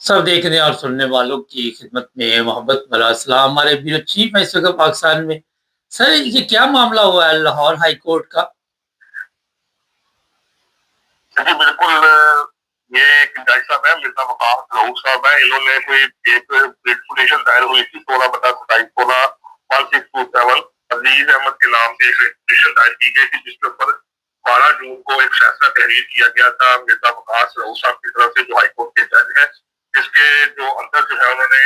सब देखने और सुनने वालों की खिदमत में मोहब्बत भरा सलाम। हमारे ब्यूरो चीफ है इस वक्त पाकिस्तान में। सर, ये क्या मामला हुआ है लाहौर हाई कोर्ट का? जी बिल्कुल। ये एक जज साहब है, मिर्जा वकार रऊफ साहब है। इन्होंने कोई एक पिटीशन दायर हुई थी 16/27 अजीज अहमद के नाम से एक पिटीशन दायर की गई थी, जिसके ऊपर 12 जून को एक फैसला तहरीर किया गया था मिर्जा वकार रऊफ साहब की तरफ से, जो हाईकोर्ट के जज है। इसके जो अंदर जो है उन्होंने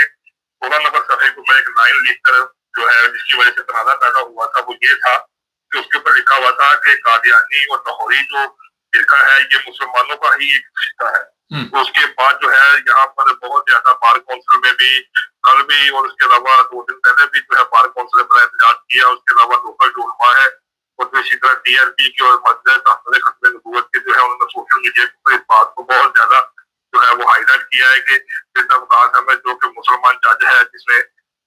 16 नंबर सफे के ऊपर एक लाइन लिख कर जो है, जिसकी वजह से तनाजा पैदा हुआ था, वो ये था कि उसके ऊपर लिखा हुआ था कि कादियानी और लाहौरी जो फिरका है ये मुसलमानों का ही एक फिरका है। तो उसके बाद जो है यहाँ पर बहुत ज्यादा बार काउंसिल में भी कल भी और उसके अलावा 2 दिन पहले भी जो है बार काउंसिल ने बड़ा एहतजाज किया। उसके अलावा लोकल जो उलमा है और जो इसी तरह टीआरपी की और मस्जिद ताहफ़ुज़ खत्म नबूवत के जो है उन्होंने सोशल मीडिया पर इस बात को बहुत ज्यादा जो है वो हाईलाइट किया है कि मिर्जा वकार अहमद जो कि मुसलमान जज है, जिसने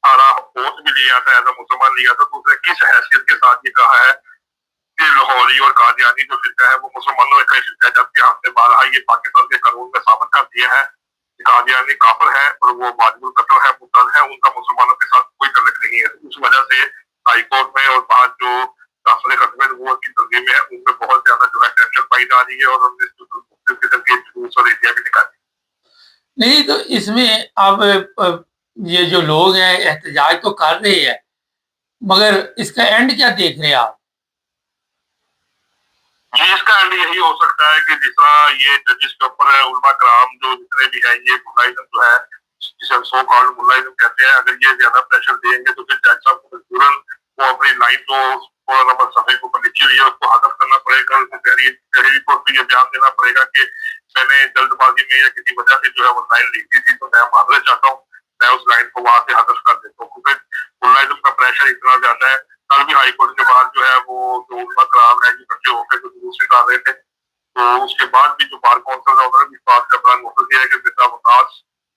सारा ओथ भी लिया था, एज अ मुसलमान लिया था, तो उसने किस हैसियत के साथ ये कहा है कि लाहौरी और कादियानी जो फिरका है वो मुसलमानों का फिरका है, जबकि हमने बारहा ये पाकिस्तान के कानून में साबित कर दिया है कि कादियानी काफिर है और वो वाजिबुल कत्ल है, मुर्तद है, उनका मुसलमानों के साथ कोई तल्लुक नहीं है। उस वजह से हाई कोर्ट में और बाद जो ताफ़ुज़ खत्म नबूवत की तंजीमें हैं उनमें बहुत ज्यादा जो है टेंशन पाई जा रही है और उन्होंने मुख्तलिफ किस्म के जुलूस और एरिया भी निकाले। नहीं तो इसमें अब ये जो लोग हैं एहतजाज तो कर रहे हैं, मगर इसका एंड क्या देख रहे हैं आप? जी, इसका एंड यही हो सकता है कि जिस तरह ये जजिस के ऊपर उलमा कराम जो जितने भी हैं, ये मुलाजिम जो है, जिसे हम सो कॉल्ड मुलाजिम कहते हैं, अगर ये ज्यादा प्रेशर देंगे तो फिर जज साहब को मजबूरन वो अपनी लाइन जो 16 नंबर सफे के ऊपर लिखी हुई है उसको हदफ करना पड़ेगा। उनको तहरीर कोर्ट में ये बयान देना पड़ेगा कि मैंने जल्दबाजी में या किसी वजह से जो है वो लाइन लिखी थी, तो मैं माजरत चाहता हूँ, मैं उस लाइन को वहां से हदफ कर देता हूँ, क्योंकि मुलाजिम का प्रेशर इतना ज्यादा है। कल भी हाईकोर्ट के बाद जो है वो जो उलमा कराम है, इकट्ठे होकर जो जुलूस निकाल रहे थे, तो उसके बाद भी जो बार काउंसिल है उन्होंने भी इस बात का बड़ा नोटिस दिया है कि मिर्जा वकार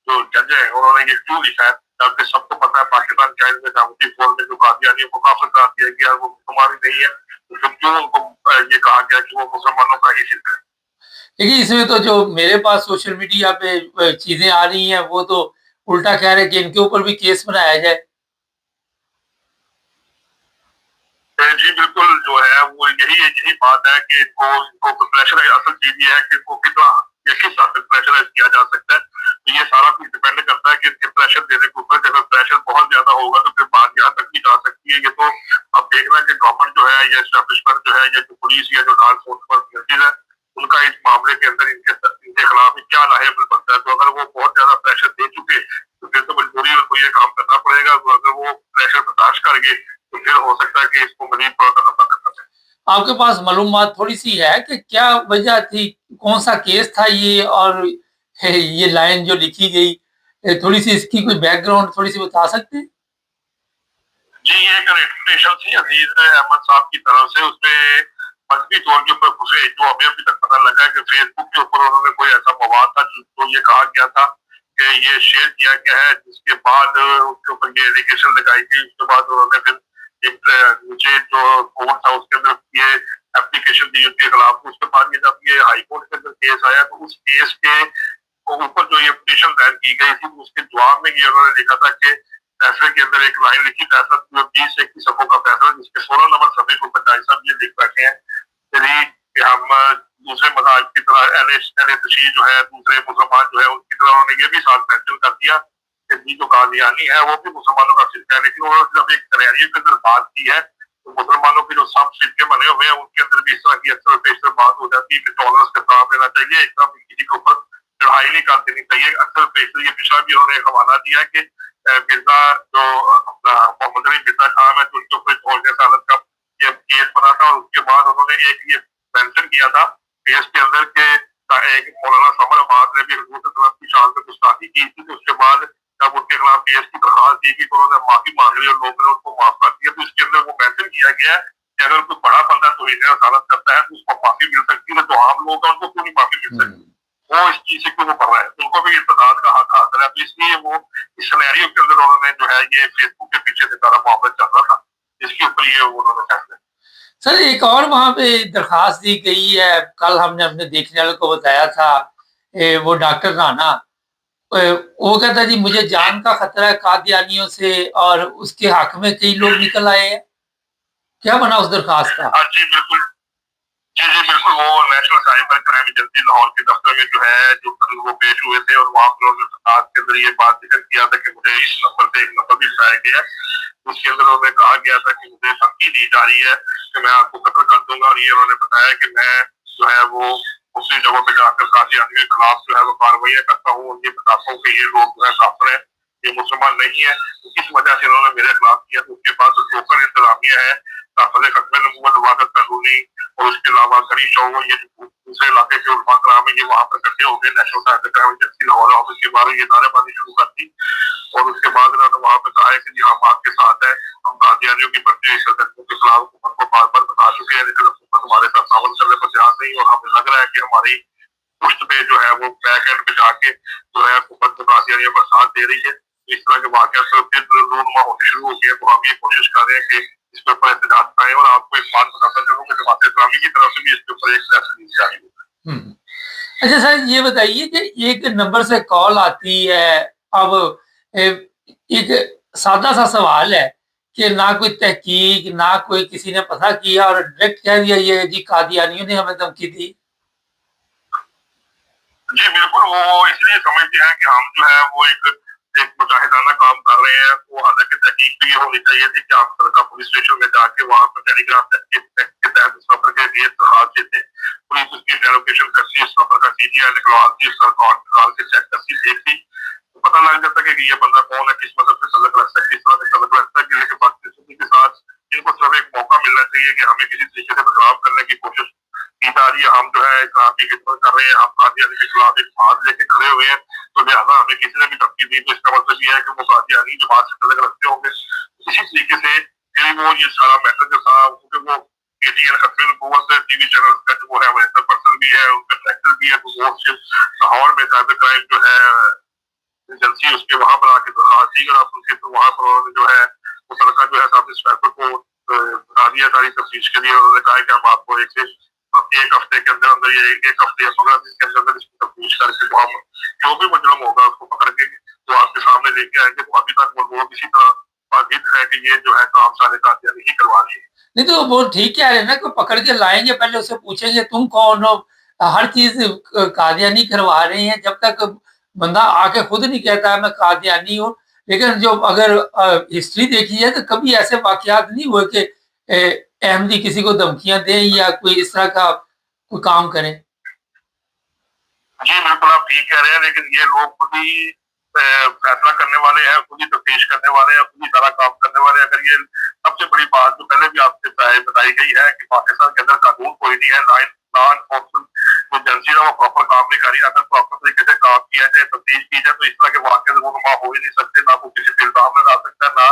जो जज है उन्होंने ये क्यों लिखा है, जबकि सबको पता है पाकिस्तान के आइन में दावती फौज में जो कादियानी को काफिर करार दिया गया वो मुसलमान ही नहीं है, तो फिर क्यों उनको ये कहा गया कि वो मुसलमानों का ही हिस्सा है। देखिए, इसमें तो जो मेरे पास सोशल मीडिया पे चीजें आ रही हैं वो तो उल्टा कह रहे हैं कि इनके ऊपर भी केस बनाया जाए। जी बिल्कुल, जो है वो यही बात है कि इनको इनको प्रेशर असल चीज ये है कि इनको कितना या किस हद तक प्रेशराइज किया जा सकता है। तो ये सारा कुछ डिपेंड करता है कि इनके प्रेशर देने के ऊपर, अगर प्रेशर बहुत ज्यादा होगा तो फिर बात यहाँ तक भी जा सकती है। ये तो अब देखना है कि गवर्नमेंट जो है या एस्टेब्लिशमेंट जो है या जो पुलिस या जो लॉ एनफोर्समेंट एजेंसीज है उनका इस मामले के अंदर इनके खिलाफ क्या लाहेबल बनता है। तो अगर वो बहुत ज्यादा प्रेशर दे चुके तो फिर तो मजबूरी उनको ये काम करना पड़ेगा। तो अगर वो प्रेशर बर्दाश्त कर गए तो फिर हो सकता है कि इसको मजीद थोड़ा सा लंबा करना चाहिए। आपके पास मालूमात थोड़ी सी है कि क्या वजह थी, कौन सा केस था ये, और ये लाइन जो लिखी गई, थोड़ी सी इसकी कोई बैकग्राउंड थोड़ी सी बता सकते हैं? जी, ये एक रेपुटेशन थी अजीज अहमद साहब की तरफ से, उसमें मजहबी तौर के ऊपर घुसे, जो हमें अभी तक पता लगा है कि फेसबुक के ऊपर उन्होंने कोई ऐसा मवाद था जो ये कहा गया था कि ये शेयर किया गया है, जिसके बाद उसके ऊपर ये एलिगेशन लगाई गई। उसके बाद उन्होंने फिर एक नीचे जो कोर्ट था उसके अंदर ये एप्लीकेशन दी उनके खिलाफ। उसके बाद ये जब ये हाई कोर्ट के अंदर केस आया तो उस केस के ऊपर जो ये पिटीशन दायर की गई थी उसके जवाब में ये उन्होंने लिखा था कि फैसले के अंदर एक लाइन लिखी, फैसला 20-21 सफों का फैसला, जिसके 16 नंबर सफे को पंचायत साहब ये लिख बैठे हैं कि हम दूसरे मजाहब की तरह एहले तशीह जो है, दूसरे मुसलमान जो है उनकी तरह, उन्होंने ये भी साथ मेंशन कर दिया कि जी जो कादियानी है वो भी मुसलमानों का फिरका है। लेकिन उन्होंने जब एक सिनेरियो के अंदर बात की है तो मुसलमानों के जो सब फिरके बने हुए हैं उनके अंदर भी इस तरह की अक्सर पेशतर बात हो जाती है कि टॉलरेंस का काम लेना चाहिए, एकदम किसी के ऊपर चढ़ाई नहीं कर देनी चाहिए। अक्सर पेशतर ये पिछला भी उन्होंने हवाला दिया कि मिर्जा जो अपना मोहम्मद अली मिर्जा खान है, जो उसके ऊपर फौज सालत का ये केस बना था, और उसके बाद उन्होंने एक ये मेंशन किया था केस के अंदर के एक मौलाना समर अहमद ने भी हजूर की शान में गुस्ताखी की थी। तो उसके बाद जब उनके खिलाफ केस की दरखास्त दी गई तो उन्होंने माफी मांग ली और लोगों ने उनको माफ कर दिया। तो इसके अंदर वो मेंशन किया गया है कि अगर कोई बड़ा बंदा तौहीन अदालत करता है तो उसको माफी मिल सकती है, जो आम लोग हैं उनको क्यों नहीं माफी मिल सकती, वो इस चीज से क्यों वो कर रहा है, उनको भी इर्तदाद का हक हासिल है। तो इसलिए वो इस सिनेरियो के अंदर उन्होंने जो है ये फेसबुक के पीछे से सारा मामला चल रहा था, इसके ऊपर ये उन्होंने फैसला। सर, एक और वहाँ पे दरखास्त दी गई है, कल हमने अपने देखने वालों को बताया था, वो डॉक्टर राना, वो कहता जी मुझे जान का खतरा है कादियानियों से, और उसके हक में कई लोग निकल आए हैं। क्या बना उस दरखास्त का? हाँ जी बिल्कुल। जी जी बिल्कुल, वो national cyber crime agency Lahore के दफ्तर में जो है जो कल वो पेश हुए थे, और वहाँ पर उन्होंने दरखास्त के अंदर ये बात जिक्र किया था कि मुझे इस नंबर से एक नंबर भी बताया गया है, उसके अंदर उन्होंने कहा गया था कि मुझे धमकी दी जा रही है कि मैं आपको कत्ल कर दूंगा, और ये उन्होंने बताया कि मैं जो है वो उसी जगह पे जाकर कादियानी के खिलाफ जो है वो कार्रवाई करता हूँ, ये बताता हूँ कि ये लोग जो है काफिर है, ये मुसलमान नहीं है, इस वजह से उन्होंने मेरे खिलाफ किया। तो उसके बाद जो लोकल इंतजामिया है, खत्म नबूवत वादत कानूनी और उसके अलावा गरी चौक, ये दूसरे इलाके के उलमा कराम है, ये वहाँ पर इकट्ठे हो गए, national cyber crime agency Lahore office के बारे ये नारेबाजी शुरू कर दी, और उसके बाद उन्होंने वहाँ पे कहा है कि जी हम आपके साथ है, हम कादियानियों की बढ़ती हुई के खिलाफ हुकूमत को बार बार बता चुके हैं, लेकिन हुकूमत हमारे साथ तावन करने पर ध्यान नहीं, और हमें लग रहा है कि हमारी पुष्ट पे जो है वो बैक एंड पे जाके जो है हुकूमत को कादियानियों का साथ दे रही है। इस तरह के वाकया फिर रूनुमा होने शुरू हो गए। तो हम ये कोशिश कर रहे हैं कि इसके ऊपर एहतजाज आए, और आपको एक बात बताता चलूँ कि जमात इस्लामी की तरफ से भी इसके ऊपर एक प्रेस जारी हुई। अच्छा सर, ये बताइए कि एक नंबर से कॉल आती है, अब एक सादा सा सवाल है कि ना कोई तहकीक, ना कोई किसी ने पता किया, और डायरेक्ट कह दिया ये जी कादियानियों ने हमें धमकी दी। जी बिल्कुल, वो इसलिए समझते हैं कि हम जो है वो एक मुजाहिदाना काम कर रहे हैं। तो हालांकि तहकीक भी ये होनी चाहिए थी कि आप का पुलिस स्टेशन में जाके वहाँ पर टेलीग्राफ के तहत उस नंबर के लिए दरखास्त देते, पुलिस उसकी वेरिफिकेशन करती, उस नंबर का सीजीआई निकलवाती, उसका अकाउंट निकाल के चेक करती, देखती, तो पता लग जाता है कि ये बंदा कौन है, किस मदद से तल्लुक रखता है, किस तरह से तल्लुक रखता है। लेकिन बदकिस्मती के साथ इनको सिर्फ एक मौका मिलना चाहिए कि हमें किसी तरीके से बदलाव करने की कोशिश की जा रही है, हम जो है इस्लाम की खिदमत कर रहे हैं, हम कादियानी के खिलाफ एक बात लेके खड़े हुए हैं, तो लिहाजा हमें किसी ने भी धमकी दी तो इसका मतलब ये है कि वो कादियानी जमात से तल्लुक रखते होंगे। इसी तरीके से फिर वो ये सारा मैटर जो था, क्योंकि वो एटीएन खतरे नबूवत टीवी चैनल का जो है वो पर्सन भी है, उनका डायरेक्टर भी है, तो वो लाहौर में साइबर क्राइम जो है एजेंसी उसके वहां पर आके दरखास्त दी, आप उनके तो वहां पर उन्होंने जो है मुतलका जो है सब इंस्पेक्टर को बता दिया सारी तफ्तीश के लिए। उन्होंने कहा कि हम आपको एक हफ्ते के अंदर अंदर ये एक हफ्ते या 15 दिन के अंदर अंदर इसकी तफ्तीश करके तो हम जो भी मुजरम होगा उसको पकड़ के वो आपके सामने लेके आएंगे। तो अभी तक वो किसी तरह वाजिब है कि ये जो है काम सारे कादियानी ही करवा रही है। नहीं तो वो ठीक कह रहे हैं ना कि पकड़ के लाएंगे, पहले उससे पूछेंगे तुम कौन हो, हर चीज कादियानी करवा रहे हैं। जब तक बंदा आके खुद नहीं कहता है मैं कादियानी हूँ, लेकिन जो अगर हिस्ट्री देखी जाए तो कभी ऐसे वाकयात नहीं हुए कि अहमदी किसी को धमकियां दें या कोई इस तरह का कोई काम करें। जी बिल्कुल, आप ठीक कह रहे हैं, लेकिन ये लोग खुद ही फैसला करने वाले हैं, खुद ही तफ्तीश करने वाले हैं, खुद ही सारा काम करने वाले हैं। अगर ये सबसे बड़ी बात जो पहले भी आपसे बताई गई है कि पाकिस्तान के अंदर कानून कोई नहीं है, लॉ एनफोर्समेंट जो एजेंसी है वो प्रॉपर काम नहीं कर रही। अगर प्रॉपर तरीके से काम किया जाए, तफ्तीश की जाए, तो इस तरह के वाकये रूनुमा हो ही नहीं सकते। ना कोई किसी पे इल्जाम लगा सकता है, ना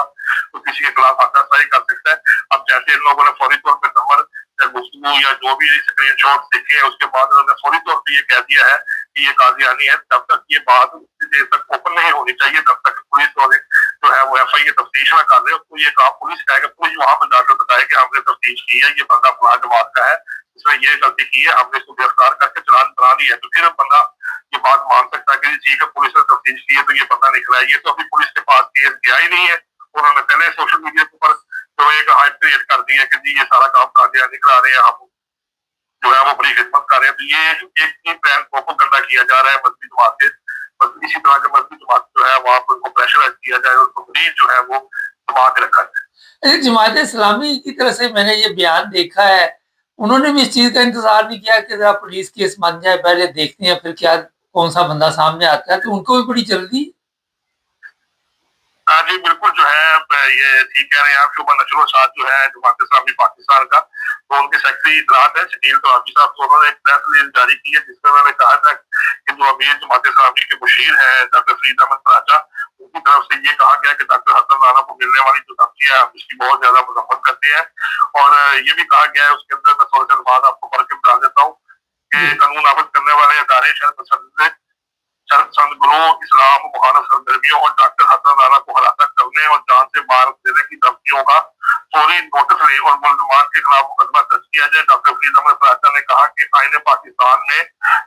कोई किसी के खिलाफ हाथासाई कर सकता है। अब जैसे इन लोगों ने फौरी तौर पर नंबर या गुफ्तगू या जो भी स्क्रीन शॉट देखे है, उसके बाद उन्होंने फौरी तौर पर ये कह दिया है कि ये कादियानी है। तब तक ये बात उतनी देर तक ओपन नहीं होनी चाहिए, तब तक पुलिस वाले जो है वो FIA तफ्तीश ना कर ले। उसको ये काम पुलिस कहेगा, पुलिस वहां पर जाकर बताए कि हमने तफ्तीश की है, ये बंदा फलां जमात का है, इसने ये गलती की है, हमने इसको गिरफ्तार करके चालान बना दिया है। तो फिर बंदा ये बात मान सकता है कि ठीक है पुलिस ने तफ्तीश की है तो ये बंदा निकला है। ये तो अभी पुलिस के पास केस गया ही नहीं है। उन्होंने पहले सोशल मीडिया के ऊपर तो एक हाइप क्रिएट कर दी है कि जी ये सारा काम कादियानी करा रहे हैं, हम जो है वो बड़ी खिदमत कर रहे हैं। तो ये एक ही प्लान प्रोपेगेंडा किया जा रहा है मजहबी जमात से, बस इसी तरह के मजहबी जमात जो है वहाँ पर उनको प्रेशराइज किया जाए, उनको मरीज जो है वो दबा के रखा जाए। जमात इस्लामी की तरफ से मैंने ये बयान देखा है, उन्होंने भी इस चीज का इंतजार नहीं किया कि जरा पुलिस केस बन जाए, पहले देखते हैं फिर क्या कौन सा बंदा सामने आता है। तो उनको भी बड़ी जल्दी। हाँ जी बिल्कुल, जो है ये ठीक कह रहे हैं आप। शुभा नशरो साहब जो है जमात इस्लामी पाकिस्तान का, तो उनके सेक्रेटरी इतलात है शकील तवाबी साहब, तो उन्होंने एक प्रेस रिलीज जारी की है जिसमें उन्होंने कहा था कि जो अमीर जमात इस्लामी के मुशीर है डॉक्टर फरीद अहमद राजा, उनकी तरफ से ये कहा गया कि डॉक्टर हसन राना को मिलने वाली जो धमकी है हम इसकी बहुत ज्यादा मजम्मत करते हैं। और ये भी कहा गया है उसके अंदर, मैं थोड़े देर बाद आपको पढ़ के बता देता हूँ कि कानून नाफिज करने वाले अदारे ग्रोह इस्लाम मुखालिफ सरगर्मियों और डॉक्टर हसन राना को हलाकत करने और जान से मार देने की धमकियों का फौरी नोटिस ले और मुलजमान के खिलाफ मुकदमा दर्ज किया जाए। डॉक्टर फरीद अहमद राजा ने कहा कि आईन पाकिस्तान में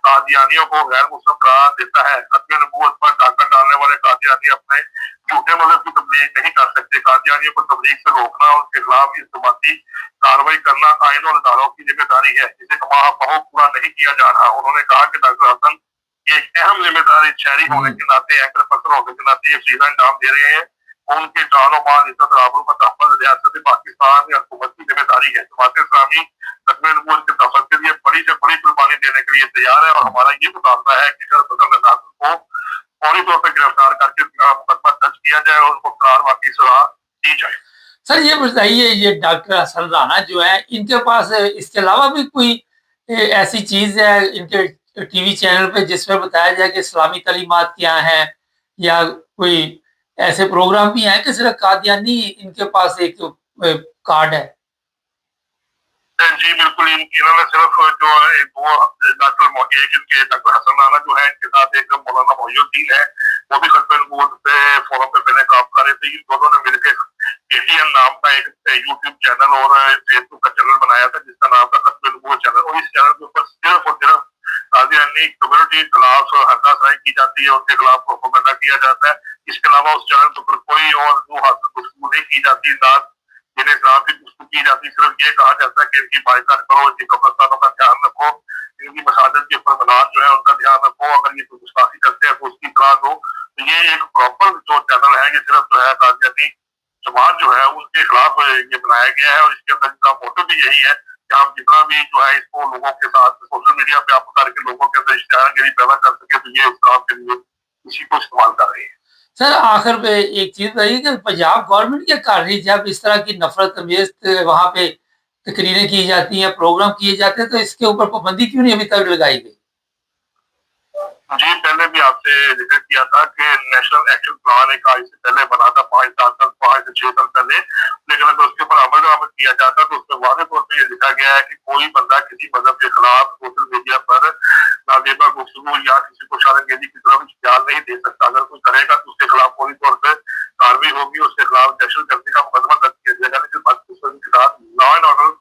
कादियानियों को गैर मुस्लिम करार देता है। खत्म नबूवत पर डॉक्टर कादियानी अपने झूठे मजहब की तबलीग नहीं कर सकते। कादियानियों को तबलीग से रोकना, उनके खिलाफ इज्तिमाई कार्रवाई करना आइन और इदारों की जिम्मेदारी है, जिसे कमाओ पूरा नहीं किया जा रहा। उन्होंने कहा कि डॉक्टर हसन एक अहम जिम्मेदारी शहरी होने के नाते, एंकर पर्सन होने के नाते ये फरीजा अंजाम दे रहे हैं। उनके जानो माल इज्जत आबरू का तहफ़्फ़ुज़ रियासत पाकिस्तान या हुकूमत की जिम्मेदारी है। जमात इस्लामी खत्म नबूवत के तहफ़्फ़ुज़ के लिए बड़ी से बड़ी कुर्बानी देने के लिए तैयार है और हमारा ये मुतालबा है कि को फौरी तौर पर गिरफ्तार करके मुकदमा दर्ज किया जाए और उनको करार वाकई सजा दी जाए। सर ये बताइए, ये डॉक्टर हसन राना जो है, इनके पास इसके अलावा भी कोई ऐसी चीज है इनके टीवी चैनल पे जिसमें बताया जाए कि इस्लामी तालीमात क्या हैं, या कोई ऐसे प्रोग्राम भी हैं कि सिर्फ कादियानी इनके पास एक कार्ड है? जी बिल्कुल, इन्होंने सिर्फ जो है वो डॉक्टर हसन राना जो है, इनके साथ एक मौलाना मोहिउद्दीन है, वो भी खत्म नबूवत पे फोरम पे पहले काम कर रहे थे। इन दोनों ने मिलकर केटीएन नाम का एक यूट्यूब चैनल और फेसबुक का चैनल बनाया था जिसका नाम था खत्म नबूवत चैनल, और इस चैनल के ऊपर सिर्फ और सिर्फ कादियानी कम्युनिटी के खिलाफ हल्लाशाही की जाती है, उनके खिलाफ प्रोपेगेंडा किया जाता है। इसके अलावा उस चैनल के ऊपर कोई और गुफ्तगू नहीं की जाती, ना जिन्हें इस्लाम की गुफ्तगू की जाती। सिर्फ ये कहा जाता है कि इनकी बाइकाट करो, इनकी कब्रिस्तानों का ध्यान रखो, इनकी मसाजिद के ऊपर मीनार जो है उनका ध्यान रखो, अगर ये गुस्ताखी करते हैं तो उसकी इतला दो। तो ये एक प्रॉपर जो चैनल है, ये सिर्फ जो है कादियानी जमात जो है उनके खिलाफ ये बनाया गया है, और इसके अंदर इनका मोटिव भी यही है कि हम जितना भी जो है इसको लोगों के साथ सोशल मीडिया पे आप करके लोगों के अंदर इश्तिहारगिरी पैदा कर सके, तो ये उस काम के लिए इसी को इस्तेमाल कर रही है। सर आखिर पे एक चीज बताइए कि पंजाब गवर्नमेंट क्या कर रही है जब इस तरह की नफरत अमेज वहां पे तकरीरें की जाती हैं, प्रोग्राम किए जाते हैं, तो इसके ऊपर पाबंदी क्यों नहीं अभी तक लगाई गई? जी पहले भी आपसे जिक्र किया था कि नेशनल एक्शन प्लान एक आज से पहले बना था 5 से 6 साल पहले, लेकिन अगर उसके ऊपर अमल किया जाता तो उसमें वादे तौर पर यह लिखा गया है कि कोई बंदा किसी मजहब के खिलाफ सोशल मीडिया पर नाजेबा गुफ्तगू या किसी को शर्मगेजी की तरफ ख्याल नहीं दे सकता। अगर कोई करेगा तो उसके खिलाफ फौरी तौर पर कार्रवाई होगी, उसके खिलाफ दहशत गर्दी का मुकदमा दर्ज किया जाएगा। लेकिन के साथ लॉ एंड ऑर्डर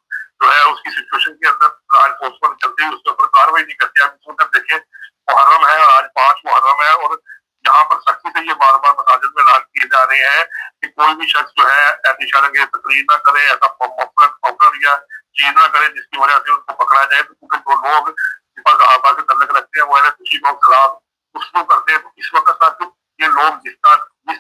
जो है उसकी सिचुएशन के अंदर लॉ एनफोर्समेंट चलती है, उसके ऊपर कार्रवाई नहीं करती। आप सुनकर देखें, मुहर्रम है और आज 5 मुहर्रम है, और यहाँ पर सख्ती से ये बार बार मसाजिद में ऐलान किए जा रहे हैं कि कोई भी शख्स जो है ऐसी शर्मगेज तकरीर ना करे, ऐसा पॉपुलर या चीज ना करे जिसकी वजह से उनको पकड़ा जाए। तो क्योंकि जो लोग सहाबा से तल्लुक रखते हैं वो अहले खुशी के खिलाफ गुफ्तगू करते हैं, तो इस वक्त तक ये लोग जिस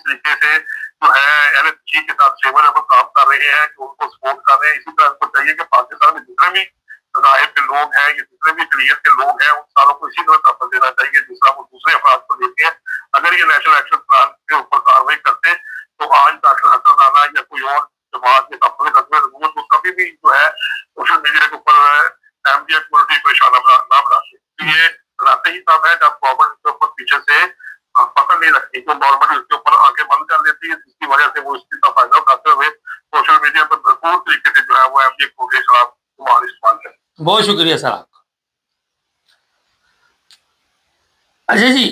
तरीके से जो है अहले खुशी के साथ सेवन काम कर रहे हैं, कि उनको सपोर्ट कर रहे हैं, इसी तरह उनको चाहिए कि पाकिस्तान में जितने भी मज़ाहिब के लोग हैं, ये जितने भी शरीयत के लोग हैं, उन सारों को इसी तरह तहफ़्फ़ुज़ देना चाहिए जिस तरह वो दूसरे अफराद को देते हैं। अगर ये नेशनल एक्शन प्लान के ऊपर कार्रवाई करते तो आज डॉक्टर हसन राना या कोई और जमात के तो कभी भी जो है सोशल मीडिया के ऊपर अहमदिया कम्युनिटी को निशाना ना बनाते। तो ये बनाते ही तब है जब गवर्नमेंट के ऊपर पीछे से पकड़ नहीं रखती, तो गवर्नमेंट उसके ऊपर आंखें बंद कर देती है, जिसकी वजह से वो इसका फायदा उठाते हुए सोशल मीडिया पर भरपूर तरीके से जो है वो अहमदिया कम्युनिटी के खिलाफ इस्तेमाल करते। बहुत शुक्रिया सर आपका। अच्छा जी,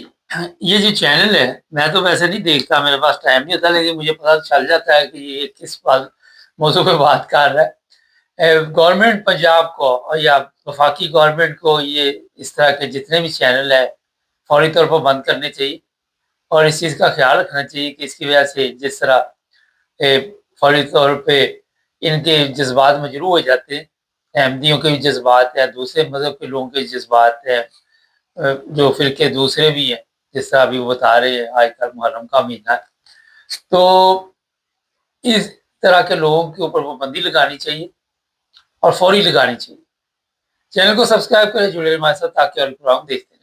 ये जो चैनल है मैं तो वैसे नहीं देखता, मेरे पास टाइम नहीं होता, लेकिन मुझे पता चल जाता है कि ये किस बात मौजू पे बात कर रहा है। गवर्नमेंट पंजाब को या वफाकी गवर्नमेंट को ये इस तरह के जितने भी चैनल है फौरी तौर पर बंद करने चाहिए, और इस चीज़ का ख्याल रखना चाहिए कि इसकी वजह से जिस तरह फौरी तौर पे इनके जज्बात मजरू हो जाते हैं, अहमदियों के भी जज्बात हैं, दूसरे मज़हब के लोगों के जज्बात हैं, जो फ़िरके दूसरे भी हैं, जिस तरह अभी वो बता रहे हैं आजकल मुहर्रम का महीना है, तो इस तरह के लोगों के ऊपर पाबंदी लगानी चाहिए और फौरी लगानी चाहिए। चैनल को सब्सक्राइब करें, जुड़े हमारे साथ ताकि और प्रोग्राम देखते हैं।